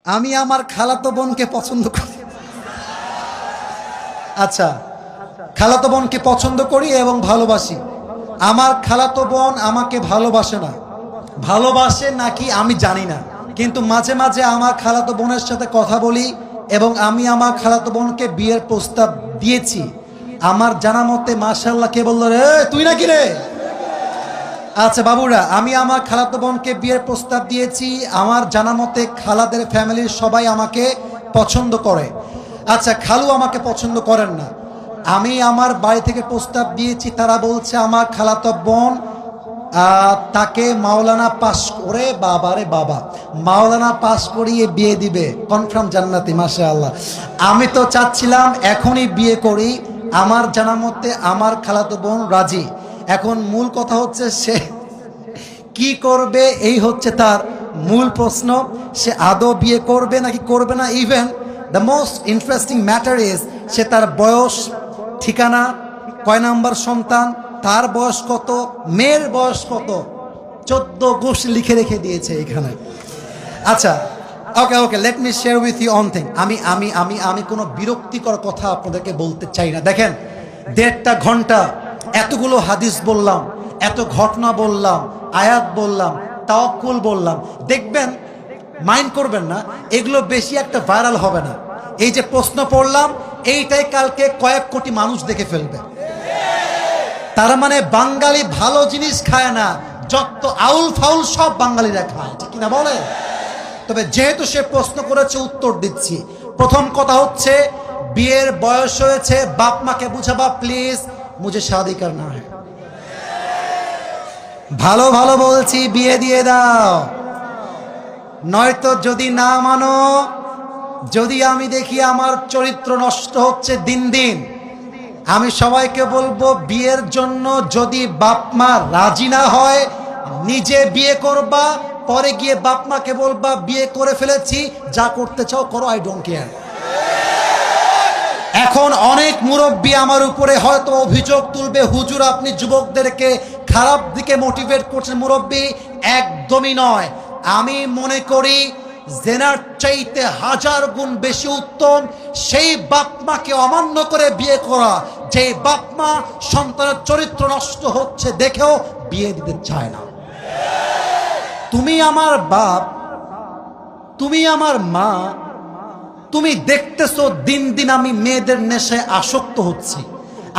আমি আমার খালাতো বোনকে পছন্দ করি। আচ্ছা, খালাতো বোনকে পছন্দ করি এবং ভালোবাসি। আমার খালাতো বোন আমাকে ভালোবাসে না, ভালোবাসে নাকি আমি জানি না, কিন্তু মাঝে মাঝে আমার খালাতো বোনের সাথে কথা বলি এবং আমি আমার খালাতো বোনকে বিয়ের প্রস্তাব দিয়েছি। আমার জানা মতে মাশাআল্লাহ, কে বললো রে, তুই নাকি রে? আচ্ছা বাবুরা, আমি আমার খালাতো বোনকে বিয়ের প্রস্তাব দিয়েছি। আমার জানা মতে খালাদের ফ্যামিলির সবাই আমাকে পছন্দ করে। আচ্ছা, খালু আমাকে পছন্দ করেন না। আমি আমার বাড়ি থেকে প্রস্তাব দিয়েছি, তারা বলছে আমার খালাতো বোন তাকে মাওলানা পাস করে, বাবারে বাবা, মাওলানা পাস করিয়ে বিয়ে দিবে, কনফার্ম জান্নাতি, মাশাআল্লাহ। আমি তো চাচ্ছিলাম এখনই বিয়ে করি। আমার জানা মতে আমার খালাতো বোন রাজি। এখন মূল কথা হচ্ছে সে কি করবে, এই হচ্ছে তার মূল প্রশ্ন। সে আদৌ বিয়ে করবে নাকি করবে না। Even the most interesting matter is সে তার বয়স, ঠিকানা, কয় নাম্বার সন্তান, তার বয়স কত, মেয়ের বয়স কত, 14 গোষ্ঠী লিখে রেখে দিয়েছে এখানে। আচ্ছা, okay okay, let me share with you one thing. আমি আমি আমি আমি কোনো বিরক্তিকর কথা আপনাদেরকে বলতে চাই না। দেখেন, 1.5 ঘন্টা এতগুলো হাদিস বললাম, এত ঘটনা বললাম, আয়াত বললাম, তাওয়াক্কুল বললাম। দেখবেন, মাইন্ড করবেন না, এগুলো বেশি একটা ভাইরাল হবে না। এই যে প্রশ্ন পড়লাম, এইটাই কালকে কয়েক কোটি মানুষ দেখে ফেলবে। তার মানে বাঙালি ভালো জিনিস খায় না, যত আউল ফাউল সব বাঙালিরা খায়, ঠিক কিনা বলে? তবে যেহেতু সে প্রশ্ন করেছে, উত্তর দিচ্ছি। প্রথম কথা হচ্ছে, বিয়ের বয়স হয়েছে, বাপ মাকে বুঝাবা প্লিজ, মুঝে শাদি করনা है। ভালো ভালো বলছি, বিয়ে দিয়ে দাও। নয়তো যদি না মানো, যদি আমি দেখি আমার চরিত্র নষ্ট হচ্ছে দিন দিন, আমি সবাইকে বলবো বিয়ের জন্য যদি বাপ মা রাজি না হয়, নিজে বিয়ে করবা, পরে গিয়ে বাপ মাকে বলবা বিয়ে করে ফেলেছি, যা করতে চাও করো, আই ডোন্ট কেয়ার। এখন অনেক মুরব্বী আমার উপরে হয়তো অভিযোগ তুলবে, হুজুর আপনি যুবকদেরকে খারাপ দিকে মোটিভেট করছেন। মুরব্বী, একদমই নয়। আমি মনে করি জেনার চাইতে 1000 গুণ বেশি উত্তম সেই বাপ মাকে অমান্য করে বিয়ে করা, যে বাপ মা সন্তানের চরিত্র নষ্ট হচ্ছে দেখেও বিয়ে দিতে চায় না। তুমি আমার বাপ, তুমি আমার মা, তুমি দেখতেছো দিন দিন আমি মেয়েদের নেশায় আসক্ত হচ্ছি,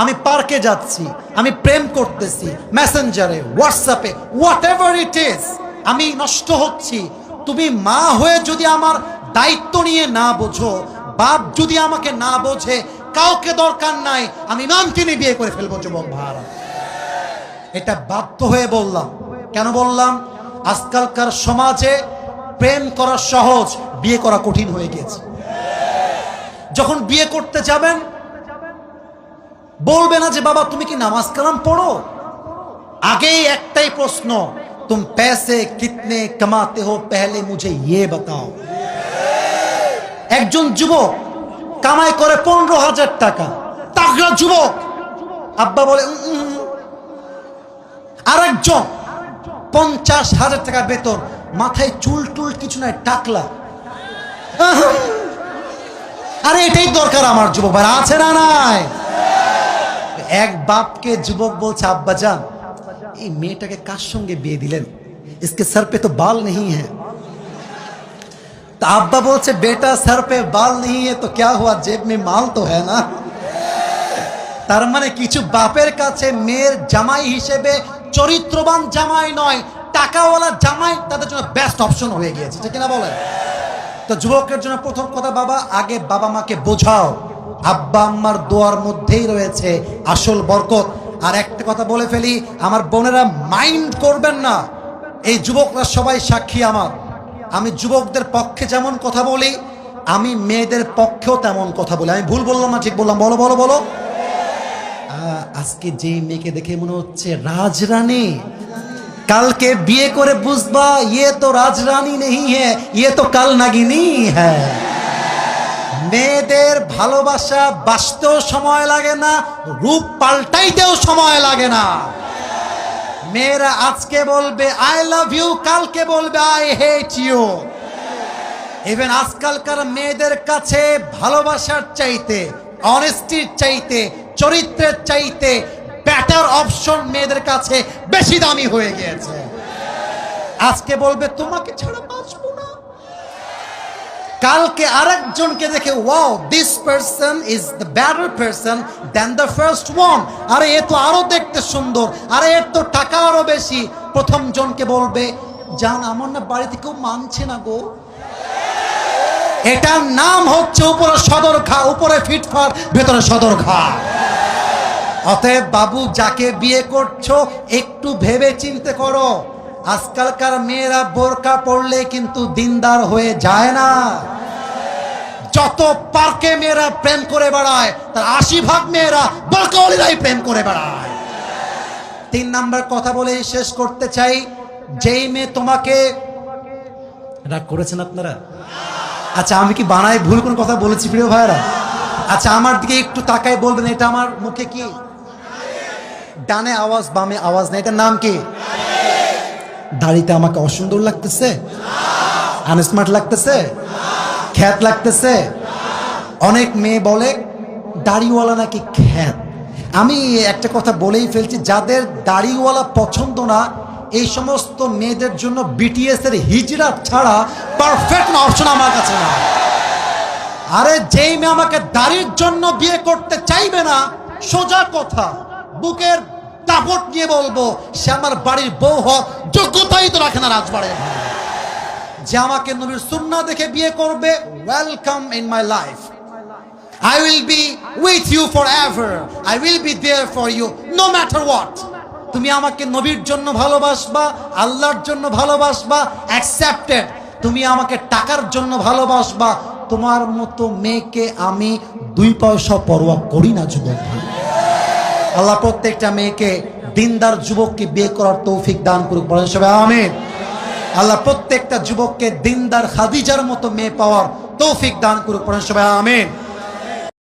আমি পার্কে যাচ্ছি, আমি প্রেম করতেছি, মেসেঞ্জারে, হোয়াটসঅ্যাপে, হোয়াট এভার ইট ইজ, আমি নষ্ট হচ্ছি। তুমি মা হয়ে যদি আমার দায়িত্ব নিয়ে না বোঝো, বাপ যদি আমাকে না বোঝে, কাউকে দরকার নাই, আমি ইমাম কিনে বিয়ে করে ফেলবো যুবক ভাইরা। এটা বাধ্য হয়ে বললাম। কেন বললাম? আজকালকার সমাজে প্রেম করা সহজ, বিয়ে করা কঠিন হয়ে গেছে। যখন বিয়ে করতে যাবেন, বলবে না যে বাবা তুমি কি নামাজ কালাম পড়ো, আগেই একটাই প্রশ্ন, তুম पैसे कितने कमाते हो पहले मुझे ये बताओ। একজন যুবক কামাই করে 15,000 টাকা, তাগড়া যুবক, আব্বা বলে আরেকজন 50,000 টাকা বেতন, মাথায় চুল টুল কিছু নাই, টাকলা। আরে এটাই দরকার আমার যুবক ভাই, আছে না নাই? এক বাপকে যুবক বলছে, আব্বা জান এই মেয়েটাকে কার সঙ্গে বিয়ে দিলেন, इसके सर पे तो बाल नहीं है। तो अब्बा बोलছে बेटा सर पे बाल नहीं है तो क्या हुआ, जेब में माल तो है ना। তার মানে কিছু বাপের কাছে মেয়ের জামাই হিসেবে চরিত্রবান জামাই নয়, টাকাওয়ালা জামাই তাদের জন্য বেস্ট অপশন হয়ে গিয়েছে, ঠিক না বলেন? তো যুবকের জন্য প্রথম কথা, বাবা আগে বাবা মাকে বোঝাও, আব্বা আম্মার দোয়ার মধ্যেই রয়েছে আসল বরকত। আর একটা কথা বলে ফেলি, আমার বোনেরা মাইন্ড করবেন না, এই যুবকরা সবাই সাক্ষী আমার। আমি যুবকদের পক্ষে যেমন কথা বলি, আমি মেয়েদের পক্ষেও তেমন কথা বলি। আমি ভুল বললাম না ঠিক বললাম? বলো বলো বলো। আজকে যেই মেয়েকে দেখে মনে হচ্ছে রাজরানী, কালকে বিয়ে করে বুঝবা ये तो রাজরানী नहीं है, ये तो কাল নাগিনী है। মেয়েদের ভালোবাসা বাঁচতেও সময় লাগে না, রূপ পাল্টাইতেও সময় লাগে না। মেয়েরা আজকে বলবে আই লাভ ইউ, কালকে বলবে আই হেট ইউ। ইভেন আজকালকার মেয়েদের কাছে ভালোবাসার চাইতে, অনেস্টির চাইতে, চরিত্রের চাইতে বেটার অপশন মেয়েদের কাছে বেশি দামি হয়ে গিয়েছে। আজকে বলবে তোমাকে ছাড়া বাঁচবো না, কালকে আরেকজনকে দেখে wow this person is the better person than the first one, আরে এ তো আরো দেখতে সুন্দর, আরে এর তো টাকা আরো বেশি। প্রথম জনকে বলবে জান আমার না বাড়িতে কেউ মানছে না গো। এটার নাম হচ্ছে উপরে সদর ঘা, উপরে ফিটফাট ভেতরে সদর ঘা। অতএব বাবু যাকে বিয়ে করছো একটু ভেবে চিন্তে করো। আজকালকার মেয়েরা বোরকা পরলে কিন্তু দিনদার হয়ে যায় না। যত পার্কে মেয়েরা প্রেম করে বেড়ায় তার 80% মেয়েরা বোরকাওয়ালিরাই প্রেম করে বেড়ায়। 3 নাম্বার কথা বলে শেষ করতে চাই, যেই মেয়ে তোমাকে রাগ করেছেন আপনারা? আচ্ছা আমি কি বানায় ভুল কোন কথা বলেছি প্রিয় ভাইরা? আচ্ছা আমার দিকে একটু তাকায় বলবেন এটা আমার মুখে কি? ডানে আওয়াজ বামে আওয়াজ না, এটার নাম কি? দাড়িতে আমাকে অসুন্দর লাগতেছে, আনস্মার্ট লাগতেছে, খ্যাত লাগতেছে? অনেক মেয়ে বলে দাড়িওয়ালা নাকি খ্যাত। আমি একটা কথা বলেই ফেলছি, যাদের দাড়িওয়ালা পছন্দ না এই সমস্ত মেয়েদের জন্য বিটিএস এর হিজরা ছাড়া পারফেক্ট অপশন আমার কাছে না। আরে যেই মেয়ে আমাকে দাড়ির জন্য বিয়ে করতে চাইবে না, সোজা কথা বুকের দাপট নিয়ে বলবো সে আমার বাড়ির বউ হওয়ার যোগ্যতাই তো রাখে না রাজবাড়ির। যে আমাকে নবীর সুন্নাহ দেখে বিয়ে করবে, welcome in my life, I will be with you forever, I will be there for you no matter what. তুমি আমাকে নবীর জন্য ভালোবাসবা, আল্লাহর জন্য ভালোবাসবা, অ্যাকসেপ্টেড। তুমি আমাকে টাকার জন্য ভালোবাসবা, তোমার মতো মেয়েকে আমি 2 পয়সা পরোয়া করি না যুবক। আল্লাহ প্রত্যেকটা মেয়েকে দিনদার যুবককে বিয়ে করার তৌফিক দান করুক, বলেন সবাই আমিন। আল্লাহ প্রত্যেকটা যুবককে দিনদার খাদিজার মতো মেয়ে পাওয়ার তৌফিক দান করুক, বলেন সবাই আমিন।